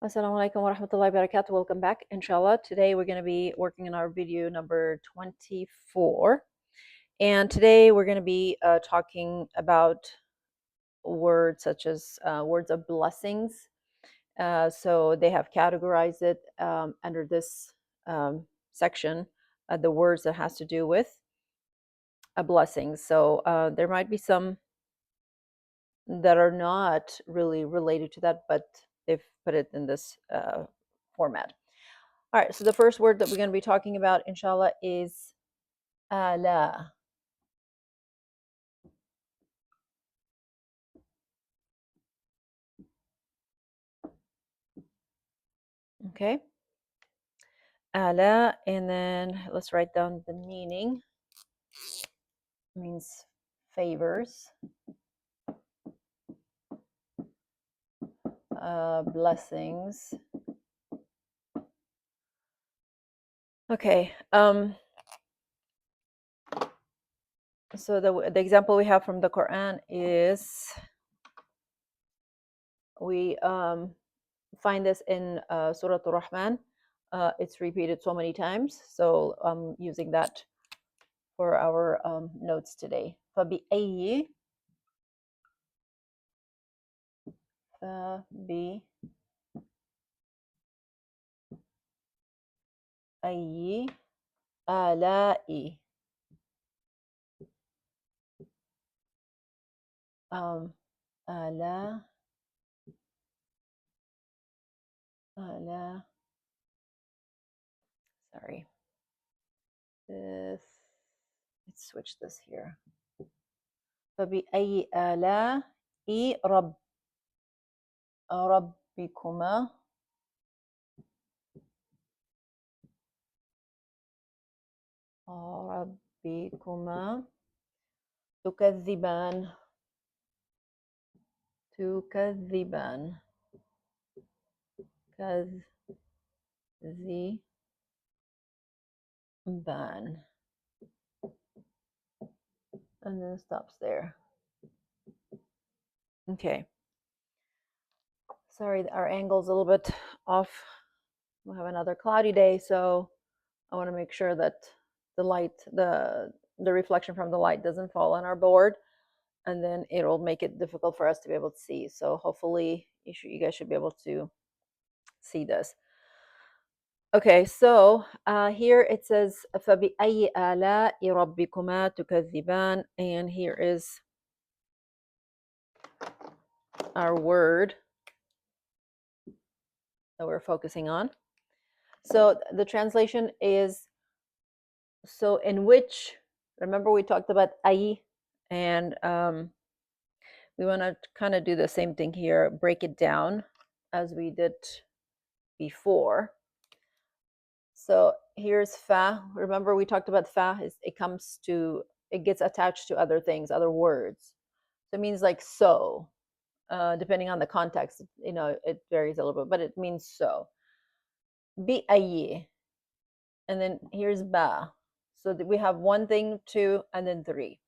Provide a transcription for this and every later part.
Assalamu alaikum wa rahmatullahi wa barakatuh. Welcome back, inshallah. Today we're going to be working on our video number 24. And today we're going to be talking about words such as words of blessings. So they have categorized it under this section, the words that has to do with a blessing. So there might be some that are not really related to that, but they've put it in this format. All right, so the first word that we're going to be talking about, inshallah, is ala. Okay, ala, and then let's write down the meaning. It means favors, blessings. Okay, so the example we have from the Quran is we find this in Surah Ar-Rahman. It's repeated so many times, so I'm using that for our notes today. فَبِأَيِّ فَبِأَيِّ آلاء آلاء آلاء sorry, this, let's switch this here. فبأي آلاء ربكما تكذبان كذبان and then stops there. Okay, sorry, our angle's a little bit off. We'll have another cloudy day, so I want to make sure that the light, the reflection from the light doesn't fall on our board, and then it'll make it difficult for us to be able to see. So hopefully you guys should be able to see this. Okay, so here it says فَبِأَيِّ آلَاءِ رَبِّكُمَا تُكَذِّبَانِ, and here is our word that we're focusing on. So the translation is, so in which, remember we talked about ayi, and we want to kind of do the same thing here, break it down as we did before. So here's fa. Remember we talked about fa, it gets attached to other things, other words. So it means like so, depending on the context, it varies a little bit, but it means so. Bi ayi. And then here's ba. So we have one thing, two, and then three.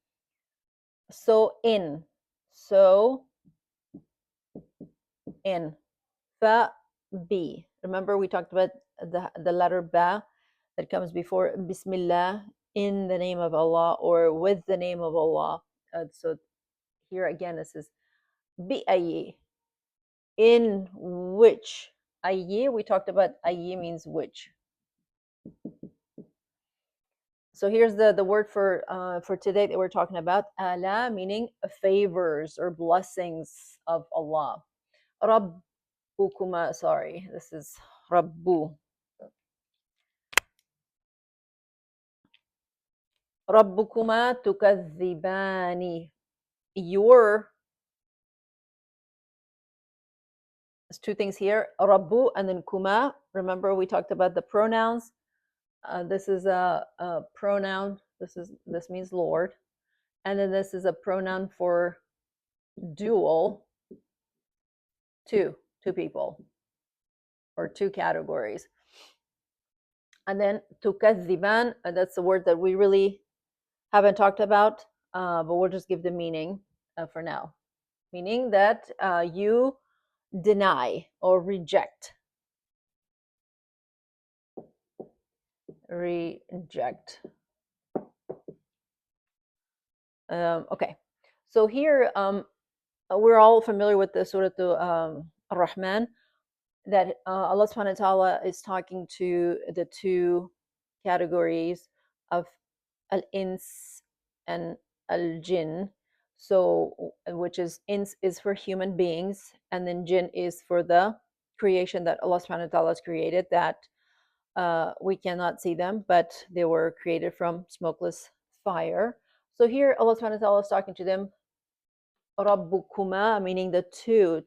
So in. Fa bi. Remember we talked about the letter ba that comes before Bismillah, in the name of Allah or with the name of Allah. So here again this is bi ayi, in which. Ayi, we talked about ayi means which. So here's the word for today that we're talking about, ala, meaning favors or blessings of Allah. Rabbukuma, sorry, this is Rabbu. Rabbukuma tukadhibani. Your, there's two things here, Rabbu and then kuma. Remember we talked about the pronouns. This is a pronoun. This means Lord, and then this is a pronoun for dual, two people or two categories. And then tukadhiban, that's the word that we really haven't talked about, but we'll just give the meaning for now. Meaning that you deny or reject. reject. Okay, so here we're all familiar with the Surah Ar-Rahman, that Allah subhanahu wa ta'ala is talking to the two categories of al-ins and al-jinn. So, which is ins is for human beings, and then jinn is for the creation that Allah subhanahu wa ta'ala has created, that we cannot see them, but they were created from smokeless fire. So here Allah subhanahu wa ta'ala is talking to them, Rabbukuma, meaning the two,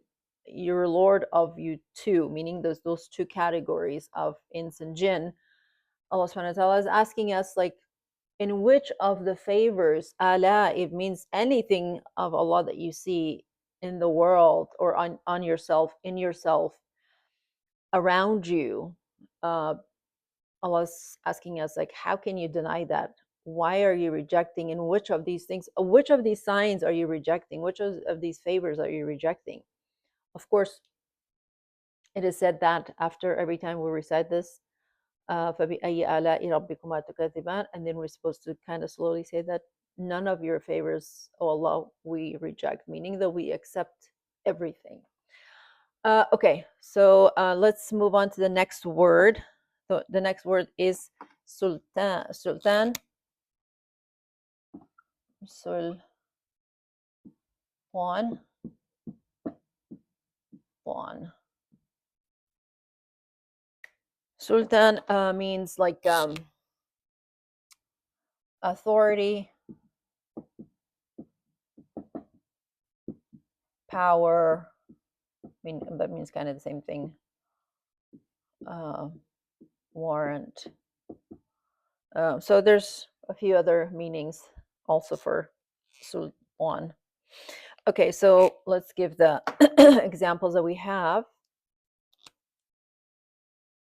your Lord of you two, meaning those two categories of ins and jinn. Allah subhanahu wa ta'ala is asking us, like, in which of the favors, ala, it means anything of Allah that you see in the world or on yourself, in yourself, around you. Allah's asking us, like, how can you deny that? Why are you rejecting? And which of these things, which of these signs are you rejecting? Which of these favors are you rejecting? Of course, it is said that after every time we recite this, فَبِأَيِّ آلَاءِ رَبِّكُمَا تُكَذِّبَانِ, and then we're supposed to kind of slowly say that none of your favors, O Allah, we reject, meaning that we accept everything. Okay, so let's move on to the next word. So the next word is sultan. Sultan. Sultan. Sultan means like authority, power. I mean, that means kind of the same thing. Warrant. So there's a few other meanings also for sultan. Okay, so let's give the examples that we have.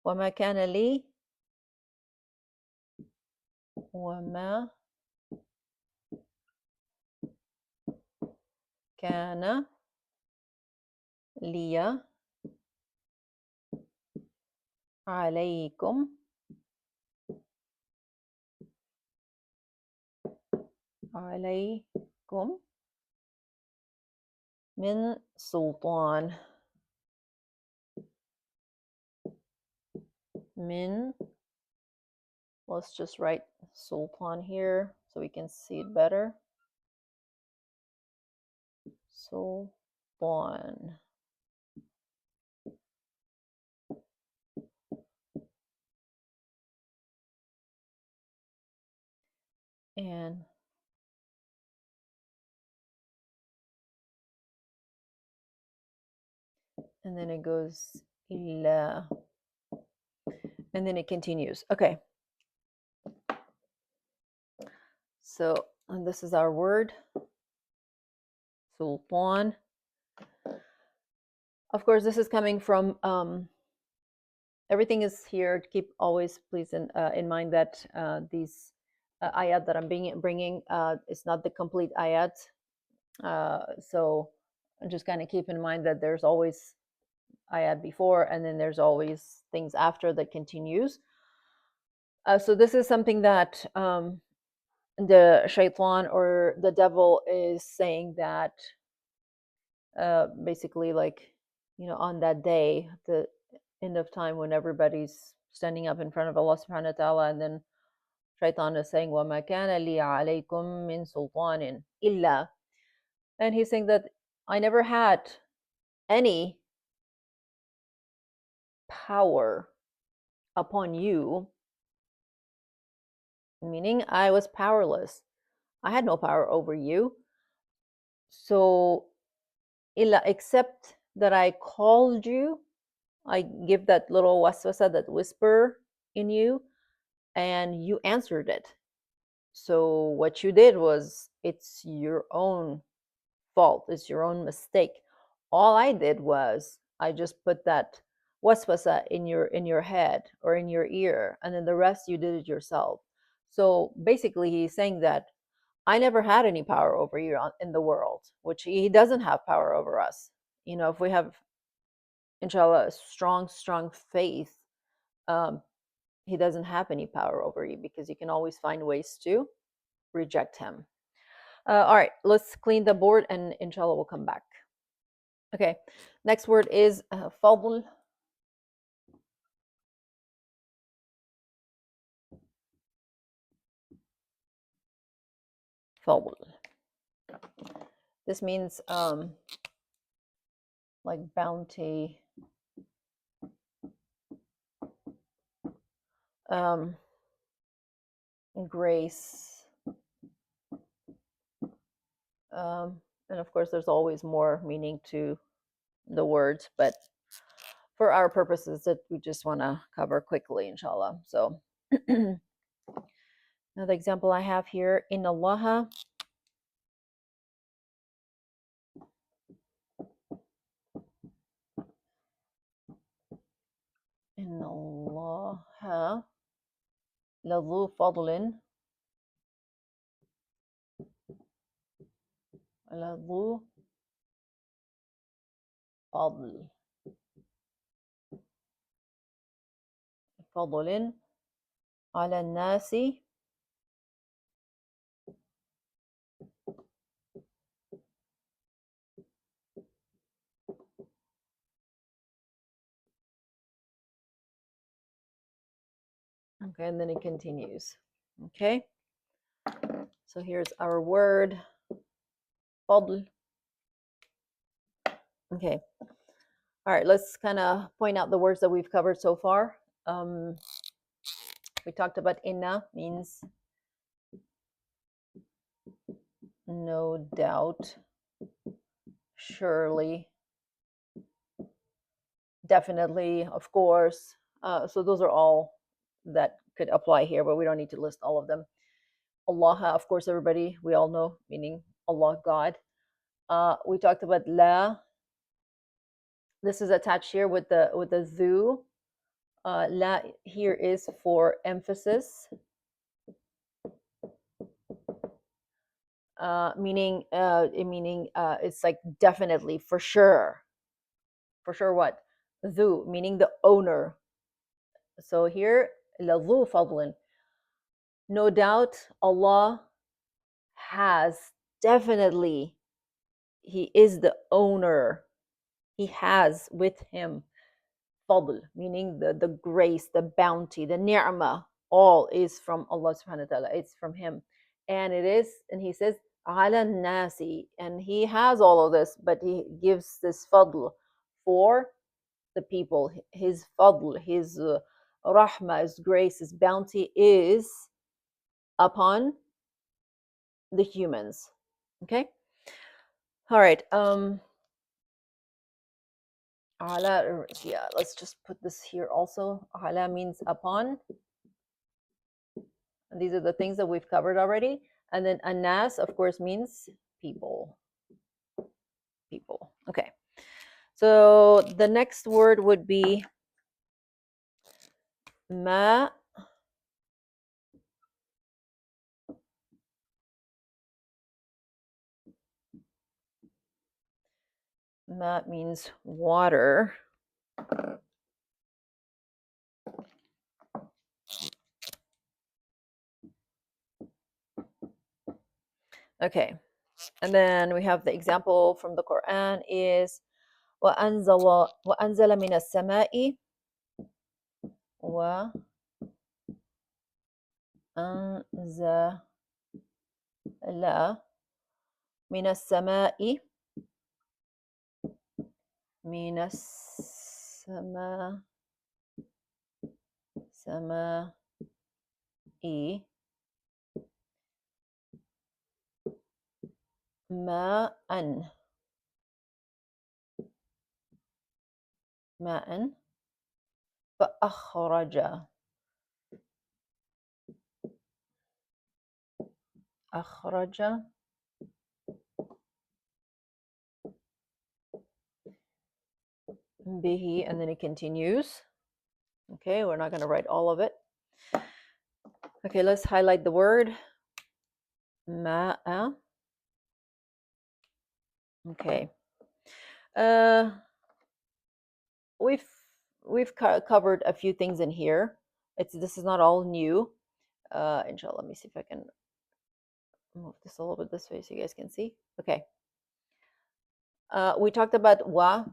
وما كان لي وما كان لي عليكم من سلطان. Min, let's just write sultan here so we can see it better. Sultan. And then it goes illa, and then it continues. Okay, so this is our word, sultan. Of course, this is coming from everything is here. Keep always please in mind that these ayat that I'm bringing is not the complete ayat. So just kind of keep in mind that there's always ayat before, and then there's always things after that continues. So this is something that the shaitan or the devil is saying, that basically, like, on that day, the end of time, when everybody's standing up in front of Allah subhanahu wa ta'ala, and then shaitan is saying, وَمَا كَانَ لِي عَلَيْكُمْ مِنْ سُلْطَانٍ إِلَّا, and he's saying that I never had any power upon you, meaning I was powerless. I had no power over you. So, illa, except that I called you, I give that little waswasa, that whisper in you, and you answered it. So what you did was, it's your own fault. It's your own mistake. All I did was I just put that waswasa in your head or in your ear, and then the rest you did it yourself. So basically, he's saying that I never had any power over you in the world, which he doesn't have power over us. If we have, inshallah, a strong faith, he doesn't have any power over you, because you can always find ways to reject him. All right, let's clean the board and inshallah we'll come back. Okay, next word is fadl. Fadl. This means like bounty, grace, and of course there's always more meaning to the words, but for our purposes that we just want to cover quickly, inshallah. So another example I have here, in Allah, in Allah لذو فضل لذو فضل فضل على الناس. Okay, and then it continues. Okay, so here's our word fadl. Okay, all right, let's kind of point out the words that we've covered so far. We talked about inna, means no doubt, surely, definitely, of course. So those are all that could apply here, but we don't need to list all of them. Allah, of course, everybody, we all know, meaning Allah, God. We talked about la. This is attached here with the zu. La here is for emphasis, meaning it's like definitely, for sure. For sure what? Zu, meaning the owner. So here, la zu fadlin. No doubt Allah has, definitely, He is the owner. He has with Him fadl, meaning the grace, the bounty, the ni'mah, all is from Allah subhanahu wa ta'ala. It's from Him. And it is, and He says, ala nasi, and He has all of this, but He gives this fadl for the people. His fadl, His rahmah, His grace, His bounty is upon the humans. Okay? All right. Ala, yeah, let's just put this here also. Ala means upon. And these are the things that we've covered already. And then anas, of course, means people. People. Okay. So the next word would be ma. Ma means water. Okay. And then we have the example from the Quran is وأنزل من السماء وأنزل من السماء من السماء سماء ماء ماء فأخرج أخرج به, and then it continues. Okay, we're not going to write all of it. Okay, let's highlight the word ma'a. Okay. We've covered a few things in here. This is not all new. Inshallah, let me see if I can move this a little bit this way so you guys can see. Okay. We talked about wa,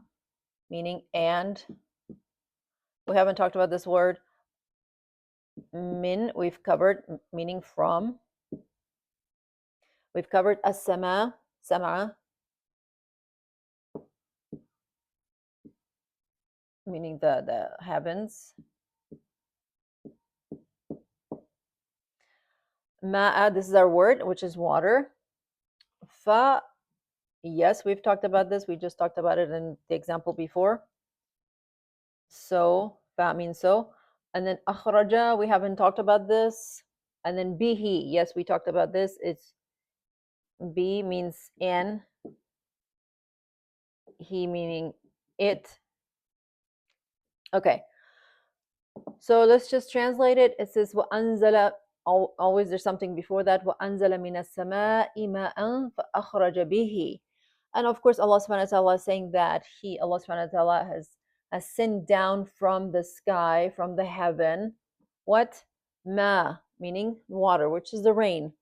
meaning and. We haven't talked about this word min. We've covered, meaning from. We've covered as-sama, sama, meaning the heavens. Ma'a, this is our word, which is water. Fa, yes, we've talked about this. We just talked about it in the example before. So, fa means so. And then akhraja, we haven't talked about this. And then bihi, yes, we talked about this. It's bi means in, he meaning it. Okay. So let's just translate it. It says وَأَنزَلَ, always there's something before that. وَأَنزَلَ مِنَ السَّمَاءِ مَاءً فَأَخْرَجَ بِهِ. And of course, Allah subhanahu wa ta'ala is saying that Allah subhanahu wa ta'ala has sent down from the sky, from the heaven, what? Ma, meaning water, which is the rain.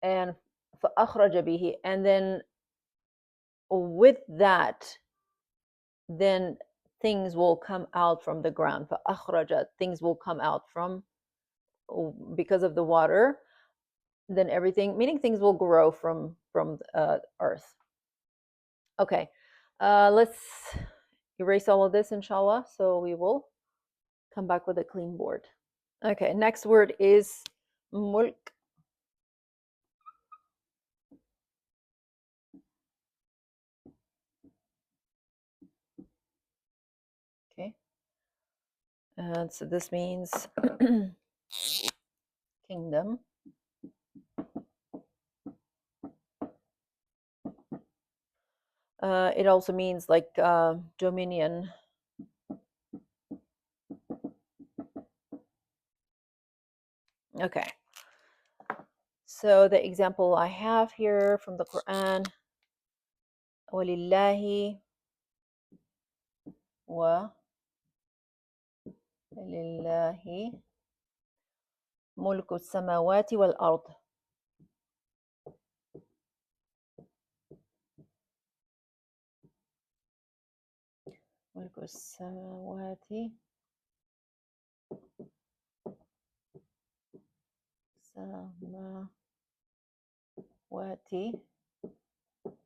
And فَأَخْرَجَ بِهِ. And then with that, then things will come out from the ground. فَأَخْرَجَ, things will come out from, because of the water. Then everything, meaning things will grow from earth. Okay, let's erase all of this, inshallah. So we will come back with a clean board. Okay, next word is mulk. Okay, and so this means kingdom. It also means like dominion. Okay. So the example I have here from the Quran, وَلِلَّهِ وَلِلَّهِ مُلْكُ السَّمَاوَاتِ وَالْأَرْضِ. ملك السماوات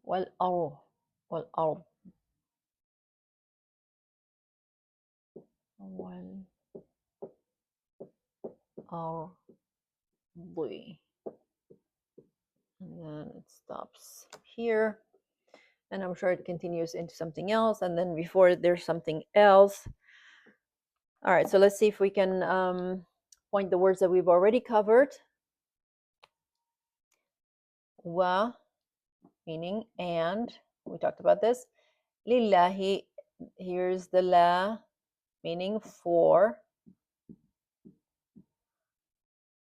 والأرض والأرض والأرض. And then it stops here. And I'm sure it continues into something else. And then before there's something else. All right, so let's see if we can point the words that we've already covered. Wa, meaning and. We talked about this. Lillahi, here's the la, meaning for.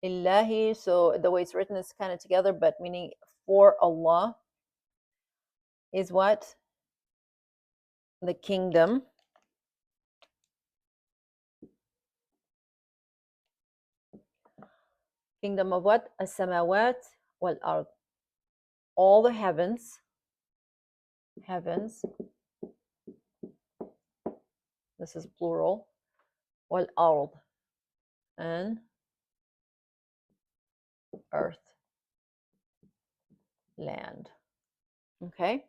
Illahi, so the way it's written is kind of together, but meaning for Allah is what? The kingdom. Kingdom of what? As-samawat wal-ard. All the heavens. Heavens. This is plural. Wal-ard. And earth. Land. Okay?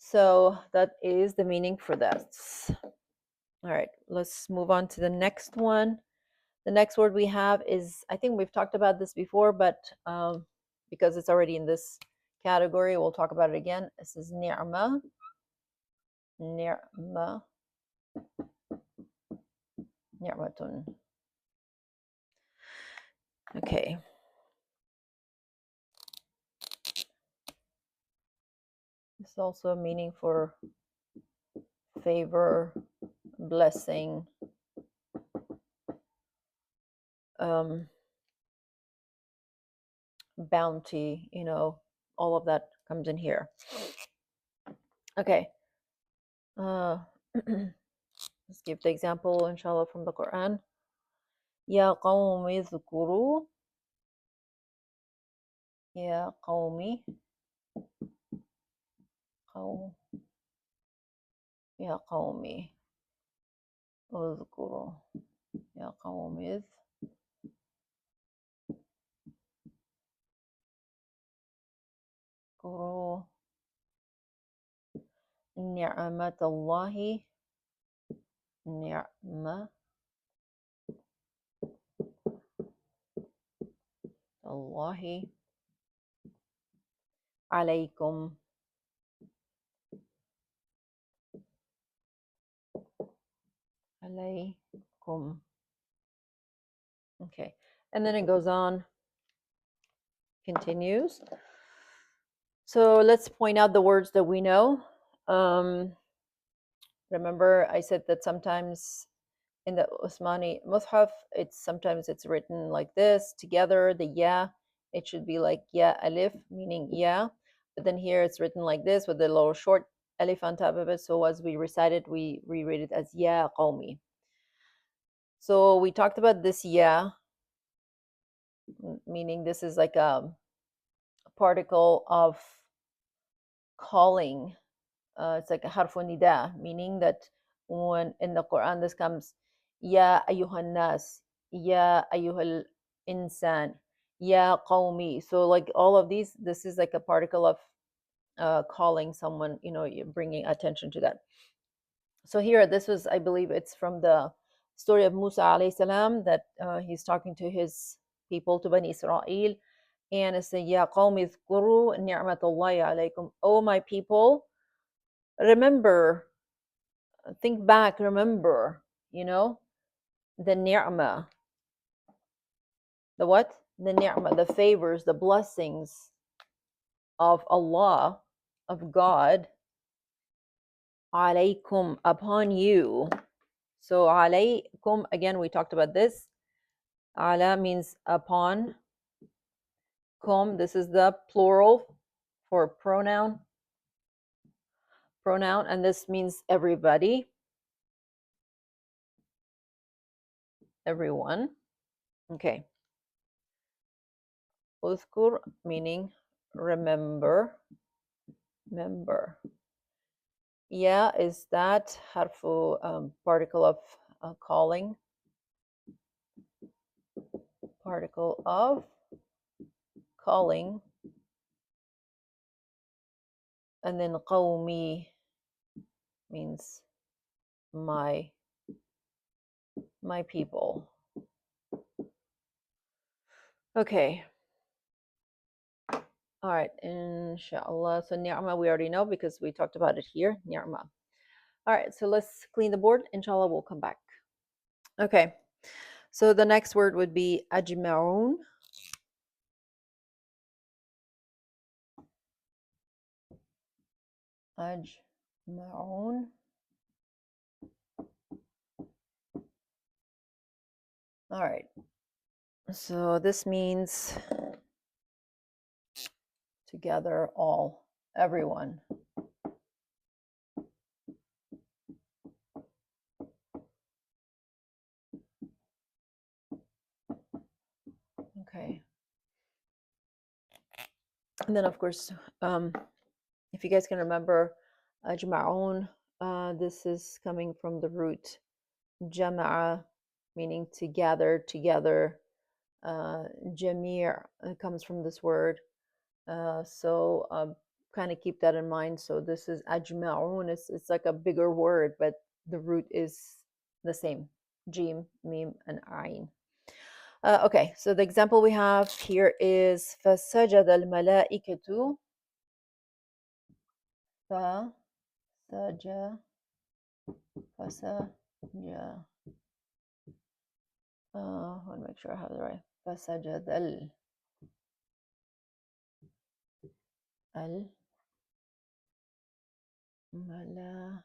So that is the meaning for that. All right, let's move on to the next one. The next word we have is, I think we've talked about this before, but because it's already in this category, we'll talk about it again. This is ni'ma. Ni'ma. Ni'matun. Okay. It's also a meaning for favor, blessing, bounty, all of that comes in here. Okay. Let's give the example, inshallah, from the Quran. يا قوم اذكروا يا قومي قوم يا قومي اذكروا يا قوم اذكروا نعمة الله نعمة الله عليكم عليكم. Okay, and then it goes on, continues. So let's point out the words that we know. Um, Remember, I said that sometimes in the Usmani Mus'haf, sometimes it's written like this together. The ya, it should be like ya alif, meaning ya, but then here it's written like this with a little short alif on top of it. So as we recite it, we reread it as ya qawmi. So we talked about this ya, meaning this is like a particle of calling. It's like a harfu nida, meaning that when in the Quran this comes, Ya ayyuhan nas, Ya ayyuhal insan, Ya qawmi. So like all of these, this is like a particle of calling someone, you're bringing attention to that. So here, this was, I believe it's from the story of Musa alayhi salam, that he's talking to his people, to Bani Israel, and it's saying, Ya qawmi dhkuru ni'matallahi alaykum. Oh my people, remember, think back, remember, the ni'mah, the what? The ni'mah, the favors, the blessings of Allah, of God, alaykum, upon you. So alaykum, again, we talked about this. Ala means upon. Kum, this is the plural for pronoun, and this means everybody, everyone. Okay. Uzkur meaning remember, member. Yeah, is that harfu particle of calling, particle of calling, and then qawmi means my people. Okay. All right, inshallah. So ni'mah we already know because we talked about it here, ni'mah. All right, so let's clean the board. Inshallah, we'll come back. Okay, so the next word would be ajma'un. Ajma'un. All right, so this means together, all, everyone. Okay. And then, of course, if you guys can remember, ajma'un, this is coming from the root jama'a, meaning to gather together. Jamir comes from this word. So kind of keep that in mind. So this is ajma'un. It's like a bigger word, but the root is the same. Jim, mim, and ayn. Okay, so the example we have here is فَسَجَدَ الْمَلَائِكَةُ فَسَجَ فَسَجَ I want to make sure I have the right. فَسَجَدَ الملائكة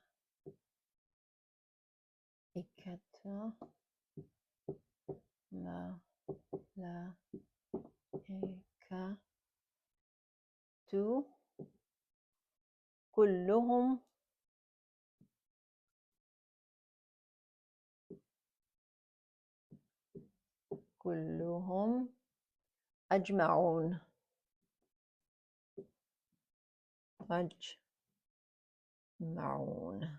كلهم كلهم أجمعون. أجمعون.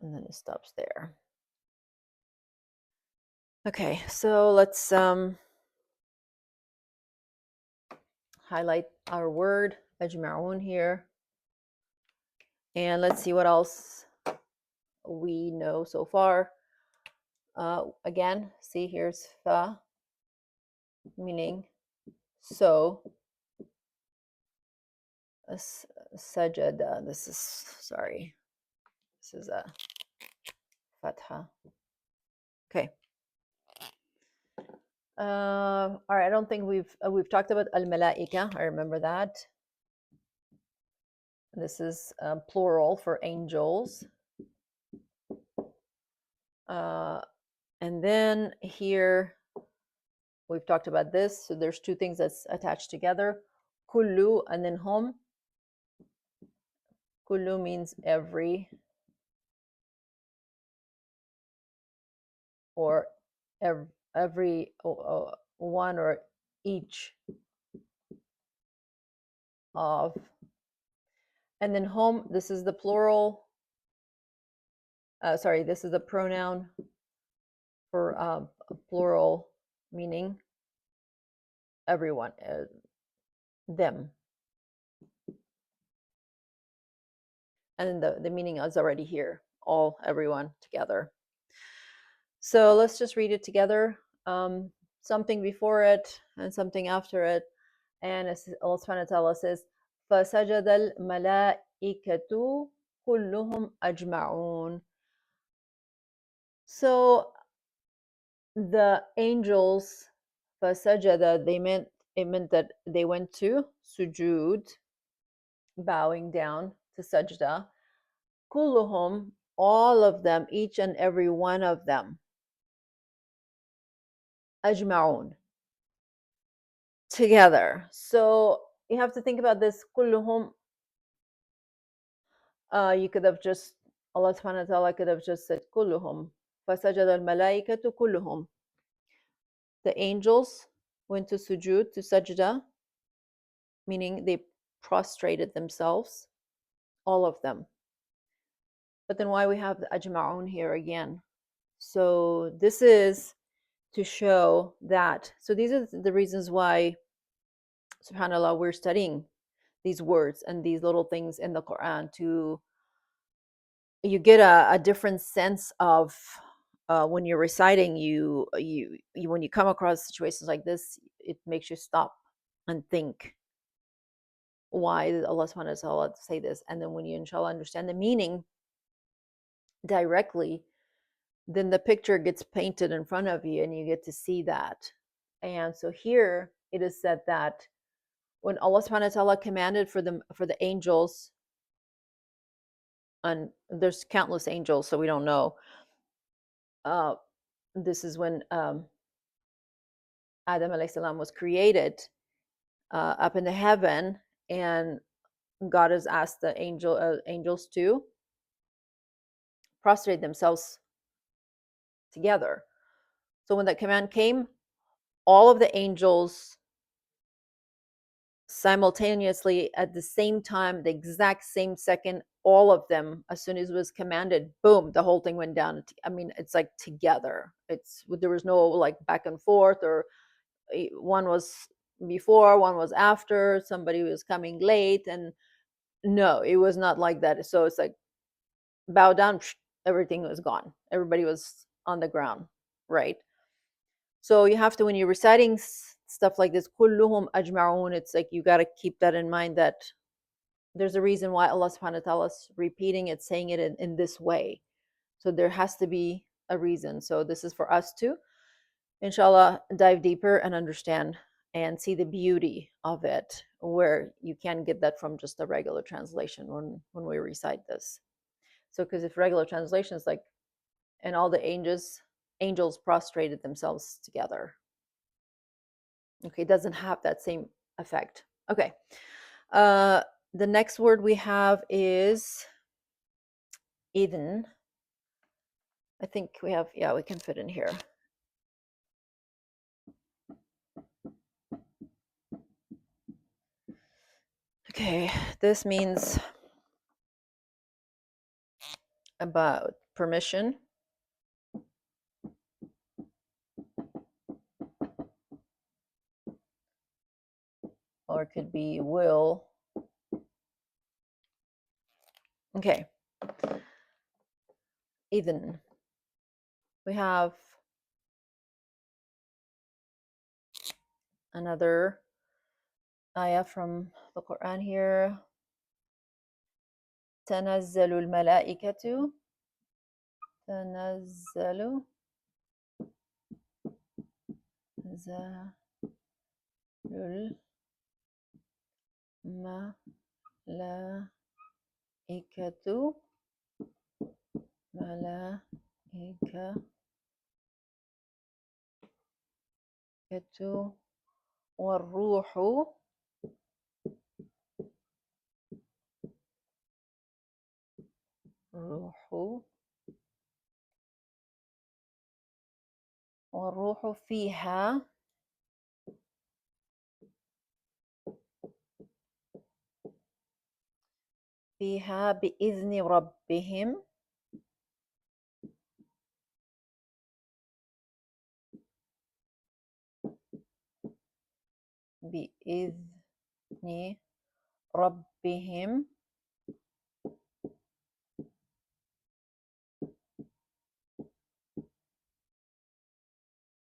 And then it stops there. Okay, so let's highlight our word أجمعون here. And let's see what else we know so far. Again, see here's fa, meaning so. Sajada, this is a fatha. Okay. All right, I don't think we've talked about al-malaika. I remember that. This is plural for angels. And then here we've talked about this. So there's two things that's attached together. Kullu and then hum. Kullu means every or every one or each of. And then hum, this is the plural. This is a pronoun for plural, meaning everyone, them. And the meaning is already here, all, everyone, together. So let's just read it together. Something before it and something after it. And Allah subhanahu wa ta'ala says, فَسَجَدَ الْمَلَائِكَةُ كُلُّهُمْ أَجْمَعُونَ. So the angels, فَسَجَدَ, it meant that they went to sujood, bowing down to sajda. Kulluhum, all of them, each and every one of them. Ajma'un, together. So you have to think about this. Kulluhum, you could have just, Allah subhanahu wa ta'ala could have just said kulluhum. فَسَجَدَ الْمَلَائِكَةُ كُلُّهُمْ. The angels went to sujood, to sajda, meaning they prostrated themselves, all of them. But then why we have the ajma'un here again? So this is to show that, so these are the reasons why, subhanAllah, we're studying these words and these little things in the Qur'an, to you get a different sense of when you're reciting, you when you come across situations like this, it makes you stop and think, why did Allah subhanahu wa ta'ala say this? And then when you inshallah understand the meaning directly, then the picture gets painted in front of you and you get to see that. And so here it is said that when Allah subhanahu wa ta'ala commanded for the angels, and there's countless angels, so we don't know. This is when Adam alayhi salam was created up in the heaven, and God has asked the angels to prostrate themselves together. So when that command came, all of the angels simultaneously at the same time, the exact same second, all of them, as soon as it was commanded, boom, the whole thing went down. I mean, it's like together. There was no like back and forth, or one was before, one was after, somebody was coming late, and no, it was not like that. So it's like bow down, everything was gone. Everybody was on the ground, right? So you have to, when you're reciting stuff like this, kulluhum ajma'un, it's like you got to keep that in mind, that there's a reason why Allah subhanahu wa ta'ala is repeating it, saying it in this way. So there has to be a reason. So this is for us to, inshallah, dive deeper and understand and see the beauty of it, where you can get that from just a regular translation when we recite this. So because if regular translation is like, and all the angels prostrated themselves together, okay, it doesn't have that same effect. Okay, the next word we have is idn. I think we have, yeah, we can fit in here. Okay, this means about permission, or it could be will. Okay, Ethan, we have another ayah from the Quran here. تنزل الملائكة تنزل الملائكة والروح والروح فيها بإذن ربهم بإذن ربهم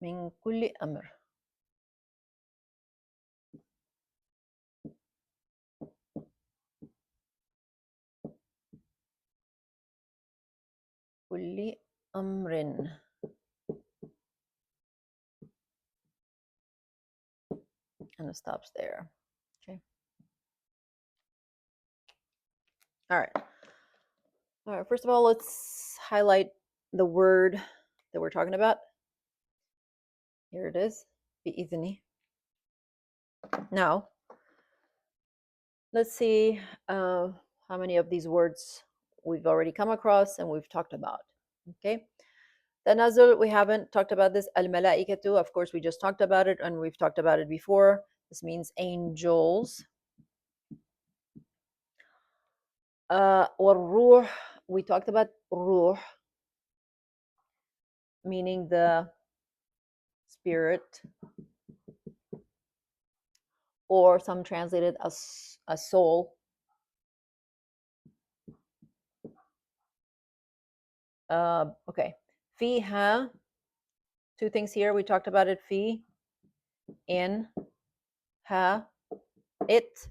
من كل أمر. كل أمر. And it stops there. Okay. All right. All right. First of all, let's highlight the word that we're talking about. Here it is. بإذنه. Now, let's see how many of these words we've already come across and we've talked about. Okay. Tanazul, we haven't talked about this. Al-malaikatu, of course, we just talked about it and we've talked about it before. This means angels. Ruh, we talked about ruh, meaning the spirit, or some translated as a soul. Okay. Fiha, two things here. We talked about it. Fi, in, ha, it.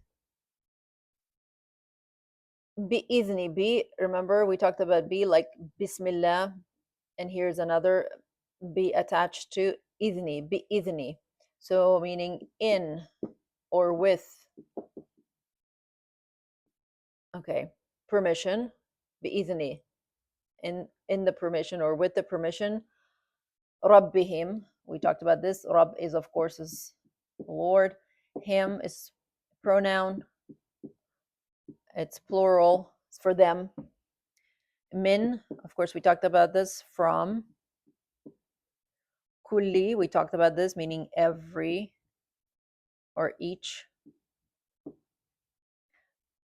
Bi-izni, bi, remember we talked about bi like Bismillah, and here's another be attached to izni, bi-izni. So meaning in or with. Okay. Permission, bi-izni, in the permission or with the permission. Rabbihim, we talked about this. Rabb is, of course, is Lord. Him is pronoun. It's plural. It's for them. Min, of course, we talked about this. From. Kulli, we talked about this, meaning every or each.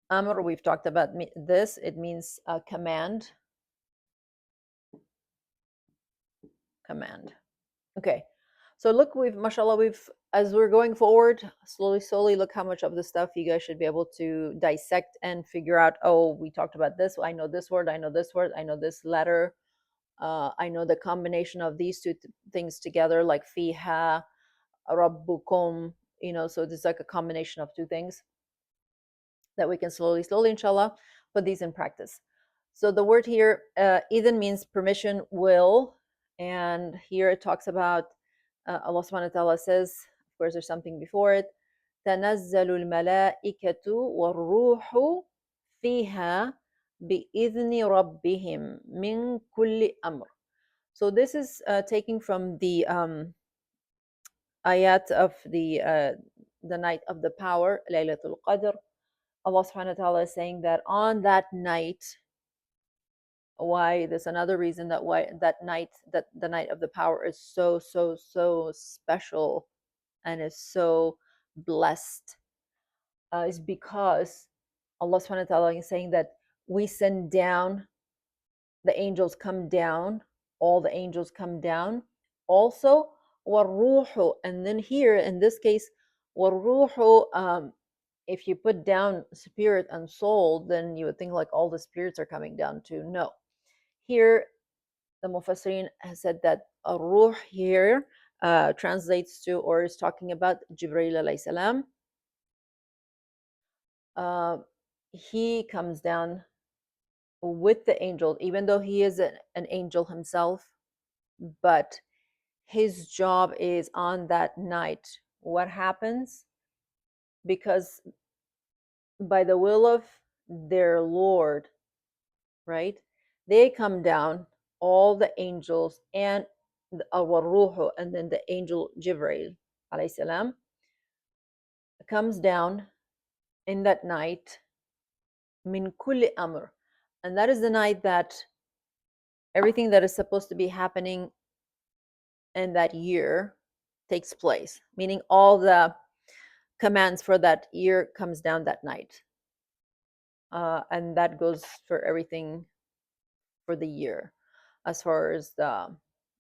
Amr, we've talked about this. It means command. Command. Okay. So look, mashallah, as we're going forward, slowly, look how much of the stuff you guys should be able to dissect and figure out. Oh, we talked about this. I know this word. I know this word. I know this letter. I know the combination of these two things together, like fiha, rabbukum. So it's like a combination of two things that we can slowly, inshallah, put these in practice. So the word here, idhan, means permission, will, and here it talks about Allah subhanahu wa ta'ala says, of course, there's something before it. تنزل الملائكة والروح فيها بإذن ربهم من كل أمر. So this is taking from the ayat of the night of the power, Laylatul Qadr. Allah subhanahu wa ta'ala is saying that on that night, why there's another reason that why that night, that the night of the power is so so special and is so blessed, is because Allah subhanahu wa ta'ala is saying that we send down, the angels come down, all the angels come down. Also, waruhu, and then here in this case, waruhu, if you put down spirit and soul, then you would think like all the spirits are coming down too. No. Here, the Mufassirin has said that ruh here translates to, or is talking about Jibreel alayhi salam. He comes down with the angel, even though he is an angel himself, but his job is on that night. What happens? Because by the will of their Lord, right? They come down, all the angels and Ruhu, and then the angel Jibreel alayhi salam comes down in that night, min kulli amr, and that is the night that everything that is supposed to be happening in that year takes place, meaning all the commands for that year comes down that night, and that goes for everything for the year, as far as the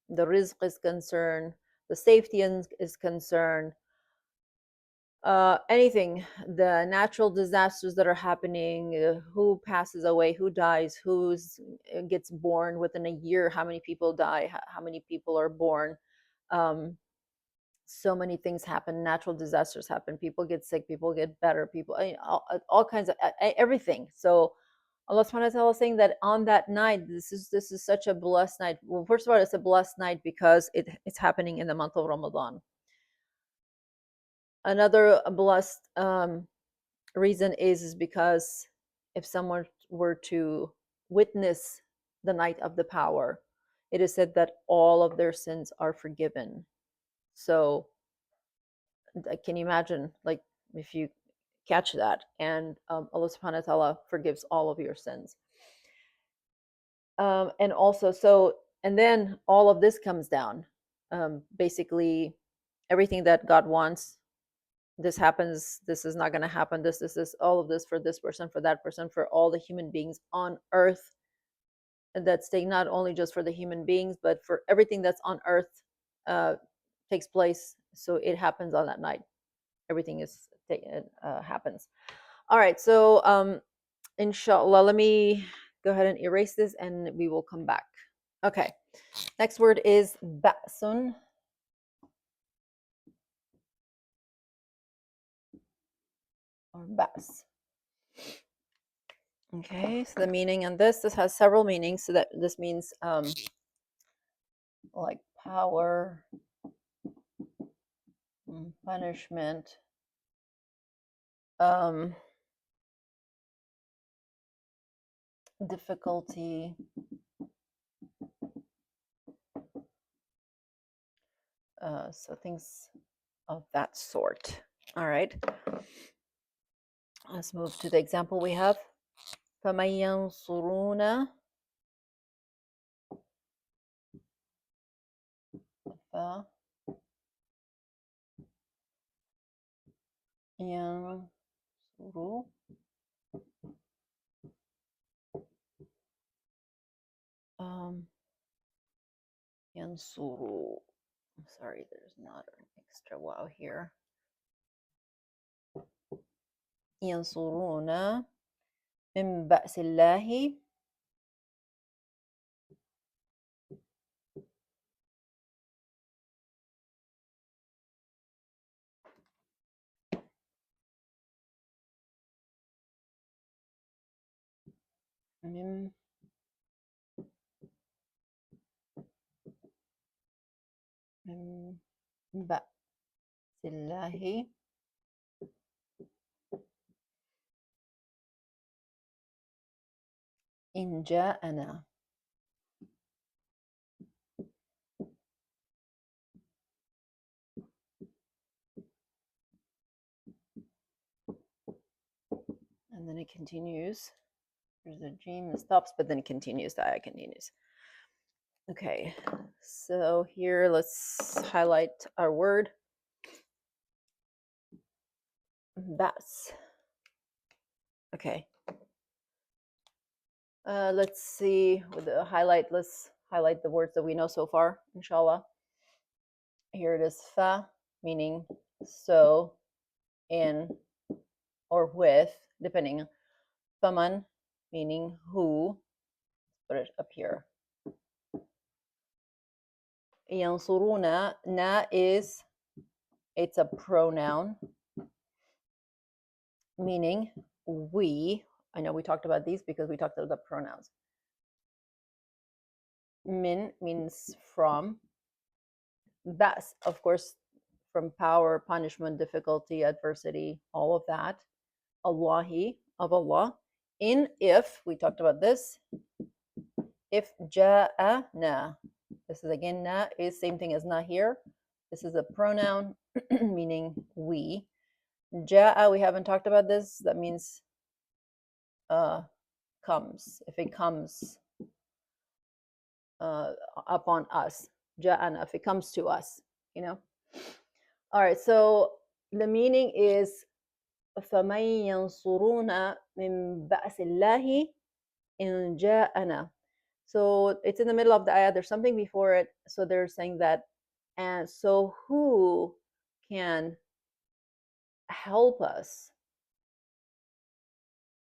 rizq is concerned, the safety is concerned, anything, the natural disasters that are happening, who passes away, who dies, who's gets born within a year, how many people die, how many people are born. Um, so many things happen, natural disasters happen, people get sick, people get better, people, all kinds of everything. So Allah subhanahu wa ta'ala is saying that on that night, this is such a blessed night. Well, first of all, it's a blessed night because it's happening in the month of Ramadan. Another blessed reason is because if someone were to witness the night of the power, it is said that all of their sins are forgiven. So can you imagine, like, if you catch that, and Allah subhanahu wa ta'ala forgives all of your sins. And also, so, and then all of this comes down. Basically, everything that God wants, this happens, this is not going to happen, this, all of this for this person, for that person, for all the human beings on earth. And that's staying not only just for the human beings, but for everything that's on earth takes place. So it happens on that night. Everything is happens. All right, so inshallah, let me go ahead and erase this and we will come back. Okay, next word is ba'sun, or ba's. Okay, so the meaning on this has several meanings. So that this means like power, punishment, difficulty, so things of that sort. All right, let's move to the example we have. فَمَن يَنصُرُونَ ينصروا ينصروا. I'm sorry, there's not an extra wow here. ينصرون من بأس الله من بأس الله إن جاءنا. And then it continues. There's a dream that stops, but then it continues. The ayah continues. Okay, so here let's highlight our word. Bas. Okay. Let's see with the highlight. Let's highlight the words that we know so far, inshallah. Here it is, fa, meaning so, in, or with, depending. Faman, meaning who. Put it up here. Yansuruna, na is, it's a pronoun, meaning we. I know we talked about these because we talked about pronouns. Min means from. Bas, of course, from power, punishment, difficulty, adversity, all of that. Allahi, of Allah. In, if, we talked about this. If ja'ana, this is again, na is same thing as na here. This is a pronoun meaning we. Ja'a, we haven't talked about this. That means comes. If it comes upon us. Ja'ana, if it comes to us, you know. All right, so the meaning is فَمَن يَنْصُرُونَ مِن بَأْسِ اللَّهِ إِن جَاءَنَا. So it's in the middle of the ayah. There's something before it. So they're saying that, and so who can help us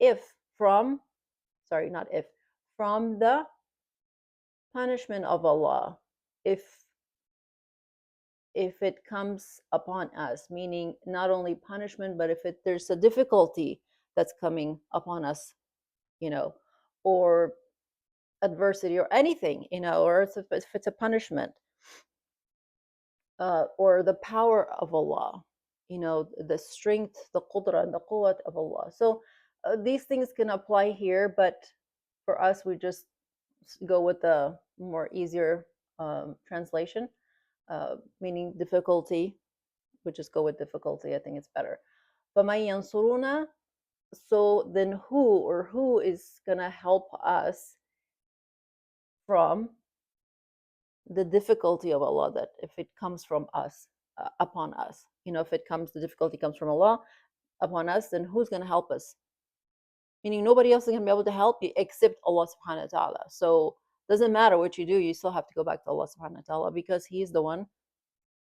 if from, sorry, not if, from the punishment of Allah, if it comes upon us, meaning not only punishment, but if there's a difficulty that's coming upon us, you know, or adversity or anything, you know, or if it's a punishment, or the power of Allah, you know, the strength, the qudra and the quwwat of Allah. So these things can apply here, but for us, we just go with the more easier translation, meaning difficulty. We just go with difficulty. I think it's better. فَمَن يَنْصُرُونَ. So then who is going to help us from the difficulty of Allah, that if it comes from us, upon us, you know, if the difficulty comes from Allah upon us, then who's going to help us? Meaning nobody else is going to be able to help you except Allah subhanahu wa ta'ala. So it doesn't matter what you do, you still have to go back to Allah subhanahu wa ta'ala, because He's the one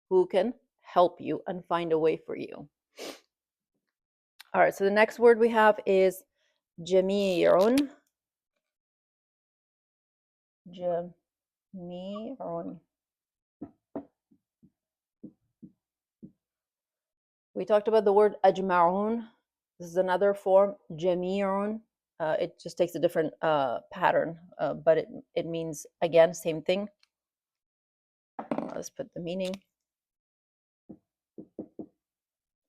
who can help you and find a way for you. All right, so the next word we have is jami'un. Jami'un. We talked about the word ajma'un. This is another form, jami'un. It just takes a different pattern, but it means, again, same thing. Let's put the meaning.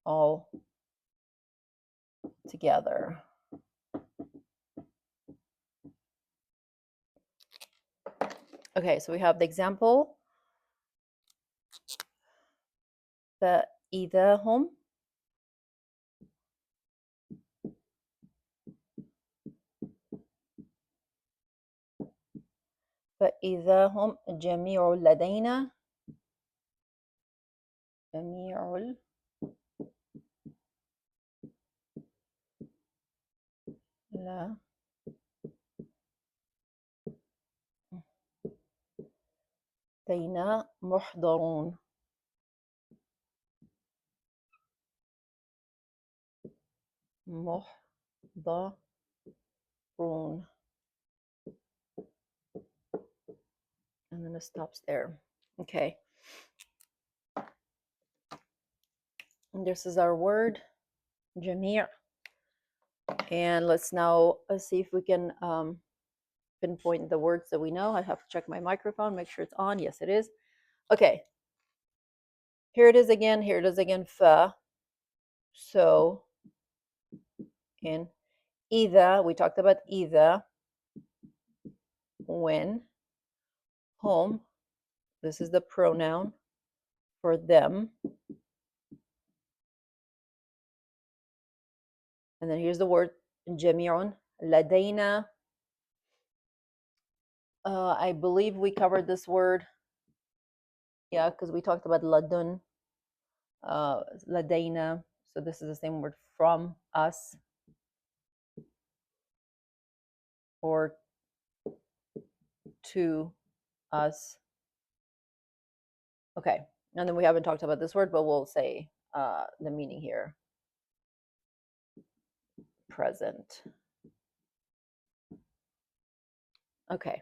All together. Okay, so we have the example. فَإِذَا هُمْ فإذا هم جميع لدينا جميع لدينا محضرون. محضرون. And then it stops there. Okay. And this is our word, jamir. And let's now see if we can pinpoint the words that we know. I have to check my microphone, make sure it's on. Yes, it is. Okay. Here it is again. Here it is again. Fa. So. In. Either. We talked about either. When. Home. This is the pronoun for them. And then here's the word jami'un. Ladaina. I believe we covered this word, yeah, because we talked about ladun, ladaina. So this is the same word, from us or to us. Okay, and then we haven't talked about this word, but we'll say the meaning here. Present. Okay.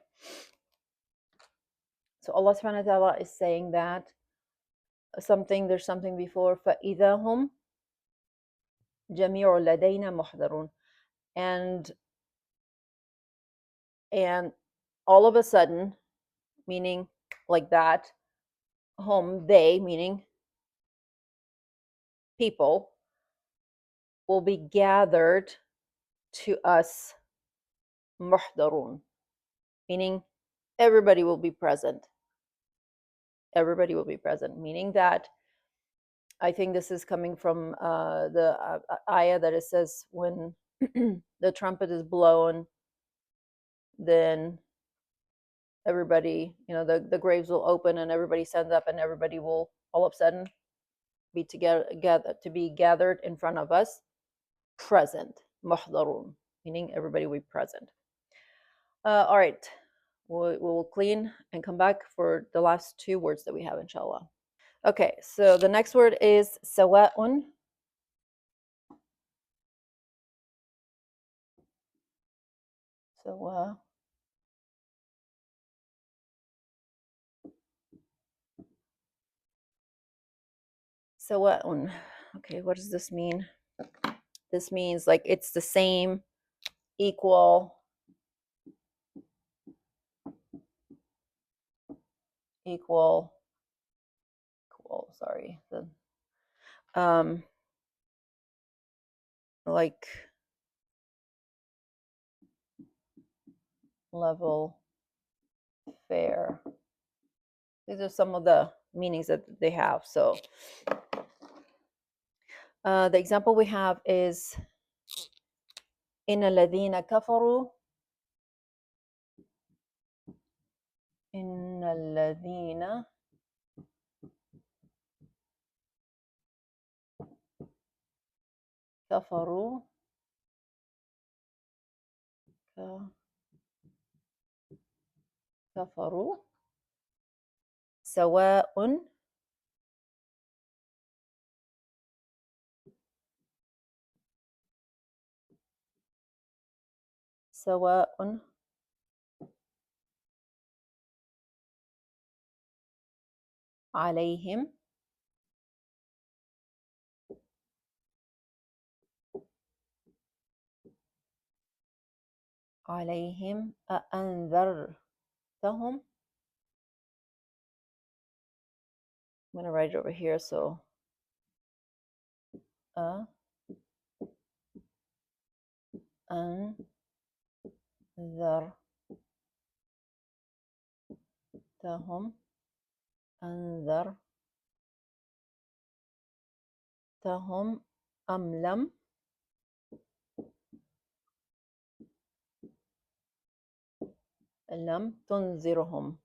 So Allah subhanahu wa ta'ala is saying that there's something before فَإِذَا هُمْ جَمِيعٌ لَدَيْنَا مُحْضَرُونَ, and all of a sudden, meaning like that, hum, they, meaning people, will be gathered to us, muhdarun, meaning everybody will be present. Everybody will be present, meaning that I think this is coming from the ayah that it says when the trumpet is blown, then everybody, the graves will open and everybody stands up and everybody will all of a sudden be gathered in front of us, present, muhdarun, meaning everybody will be present. All right, we'll clean and come back for the last two words that we have, inshallah. Okay, so the next word is sawa'un. So sawa'un. Okay, what does this mean? This means like it's the same, equal, equal, sorry. Like level, fair. These are some of the meanings that they have. So the example we have is إن الذين كفروا إن الذين كفروا كفروا سواء سواء عليهم أأنذرتهم. I'm going to write it over here. So أنذرتهم أم لم تنذرهم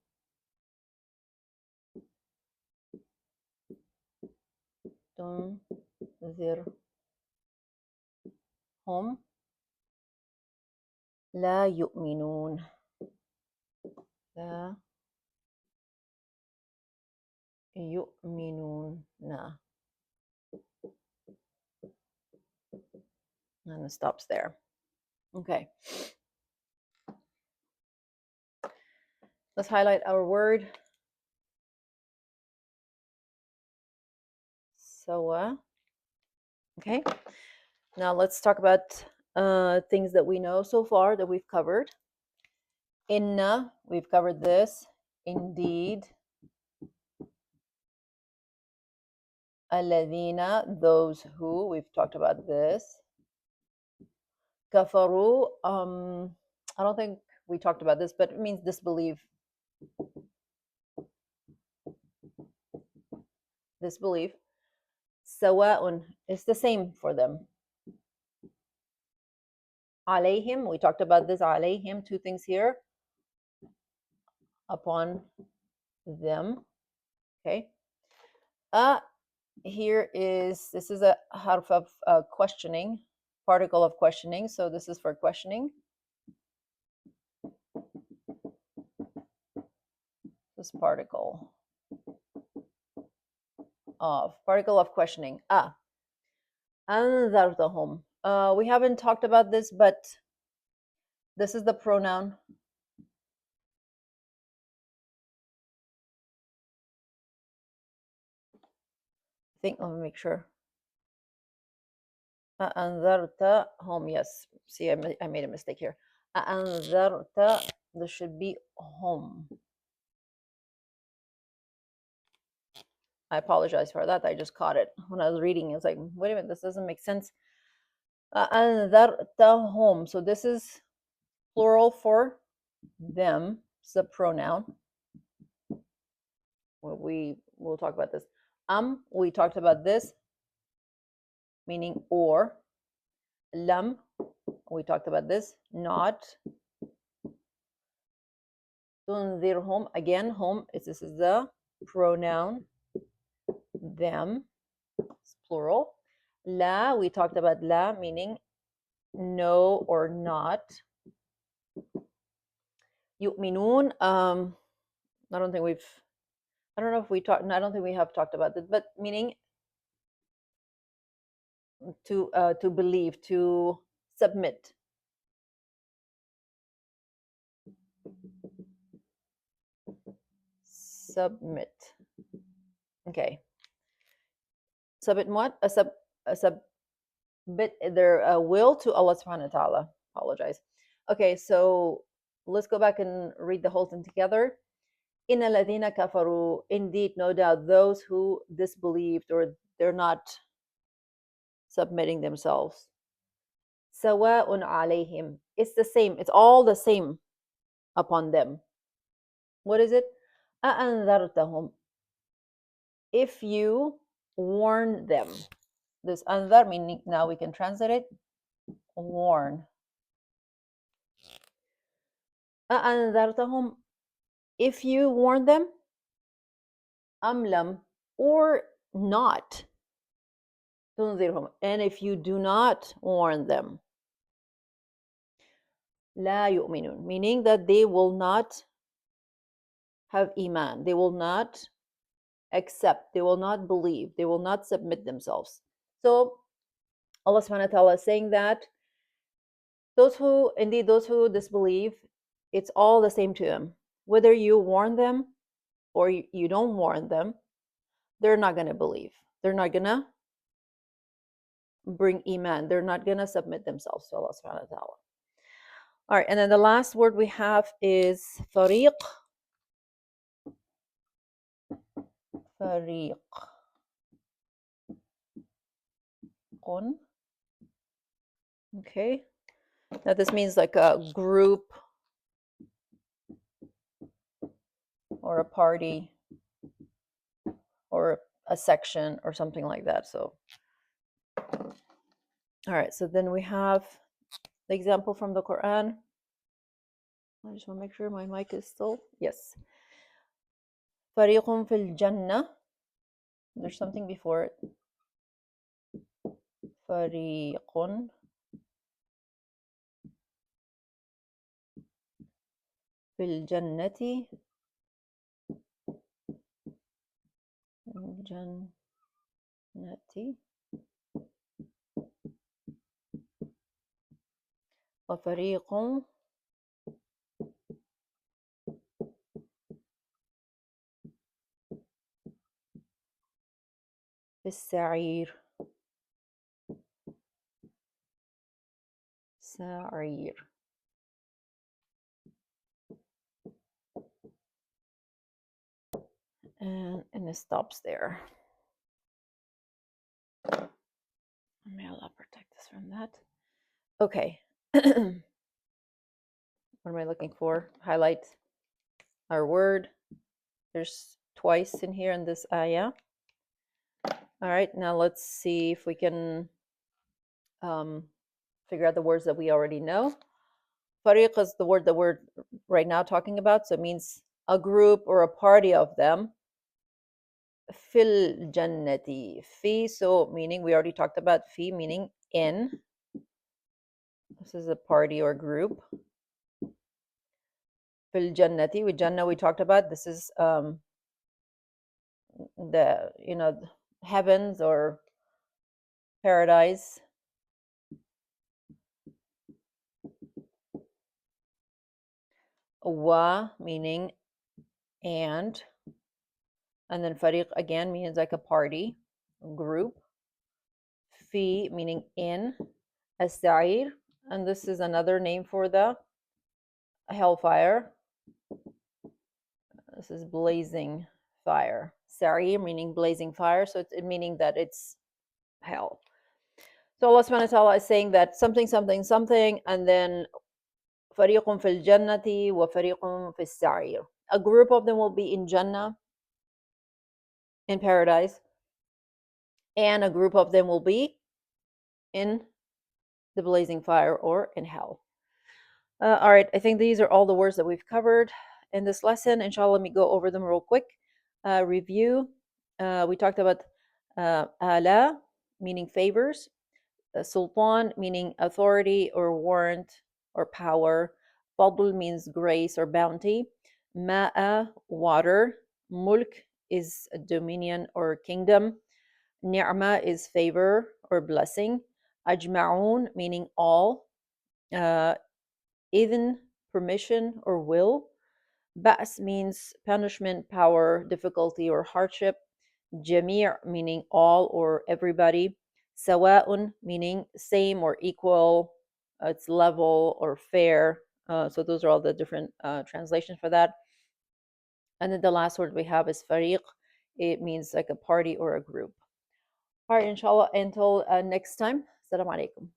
لا يؤمنون. لا يؤمنون. And it stops there. Okay. Let's highlight our word. Sawa. Okay. Now let's talk about things that we know so far that we've covered. Inna, we've covered this. Indeed. Alladhina, those who, we've talked about this. Kafaru, I don't think we talked about this, but it means disbelieve. Disbelief. Sawa'un, it's the same for them. Alayhim, we talked about this. Alayhim, two things here. upon them. Okay. Here this is a harf of questioning, particle of questioning. So this is for questioning. This particle of questioning. أنذرتهم. We haven't talked about this, but this is the pronoun. I think, let me make sure. أنذرتهم. Yes. See, I made a mistake here. أنذرت. This should be home. I apologize for that. I just caught it when I was reading. It's like, wait a minute, this doesn't make sense. أنذرتهم. So this is plural for them. It's a pronoun. We'll talk about this. We talked about this, meaning or. Lam, we talked about this, not. Tunzirhum, again, hum, this is the pronoun. Them, it's plural. La, we talked about la, meaning no or not. Yu'minun, I don't know if we talked, I don't think we have talked about this, but meaning to believe, to submit. Submit. Okay. Submit what? Submit their will to Allah subhanahu wa ta'ala. Apologize. Okay, so let's go back and read the whole thing together. Inna ladina kafaru, indeed, no doubt, those who disbelieved or they're not submitting themselves. Sawa'un alayhim. It's the same. It's all the same upon them. What is it? A'anzartahum. If you warn them. This anzar meaning, now we can translate it, warn. A'anzartahum. If you warn them, amlam, or not. Tunzirhum. And if you do not warn them, la yu'minun, meaning that they will not have iman, they will not accept, they will not believe, they will not submit themselves. So Allah subhanahu wa ta'ala is saying that those who disbelieve, it's all the same to them. Whether you warn them or you don't warn them, they're not going to believe. They're not going to bring iman. They're not going to submit themselves to Allah subhanahu wa ta'ala. All right, and then the last word we have is fariq. Fariq. Okay. Now this means like a group or a party or a section or something like that. So, all right, so then we have the example from the Quran. I just want to make sure my mic is still, yes. Fariqun fil Jannah. There's something before it. Fariqun fil Jannati. Jannati. وفريق في السعير. سعير. And it stops there. May Allah protect us from that. Okay. What am I looking for? Highlight our word. There's twice in here in this ayah. All right, now let's see if we can figure out the words that we already know. Fariq is the word that we're right now talking about, so it means a group or a party of them. Fil jannati. Fi, so meaning, we already talked about fi, meaning in. This is a party or group. Fil jannati, with jannah we talked about. This is the heavens or paradise. Wa meaning and then fariq again means like a party, group. Fi meaning in. As-sa'ir, and this is another name for the hellfire. This is blazing fire. Sa'ir meaning blazing fire, so it's meaning that it's hell. So Allah subhanahu wa ta'ala is saying that something, something, something, and then فَرِيقٌ فِي الْجَنَّةِ وَفَرِيقٌ فِي السَّعِيرِ. A group of them will be in Jannah, in paradise, and a group of them will be in the blazing fire or in hell. All right, I think these are all the words that we've covered in this lesson. Inshallah, let me go over them real quick. Review. We talked about ala, meaning favors. Sultan, meaning authority or warrant or power. Fadl means grace or bounty. Ma'a, water. Mulk is dominion or kingdom. Ni'ma is favor or blessing. Ajma'un, meaning all. Idhn, permission or will. Ba's means punishment, power, difficulty, or hardship. Jami', meaning all or everybody. Sawa'un, meaning same or equal, it's level or fair. So those are all the different translations for that. And then the last word we have is fariq. It means like a party or a group. All right, inshallah, until next time. Assalamu alaikum.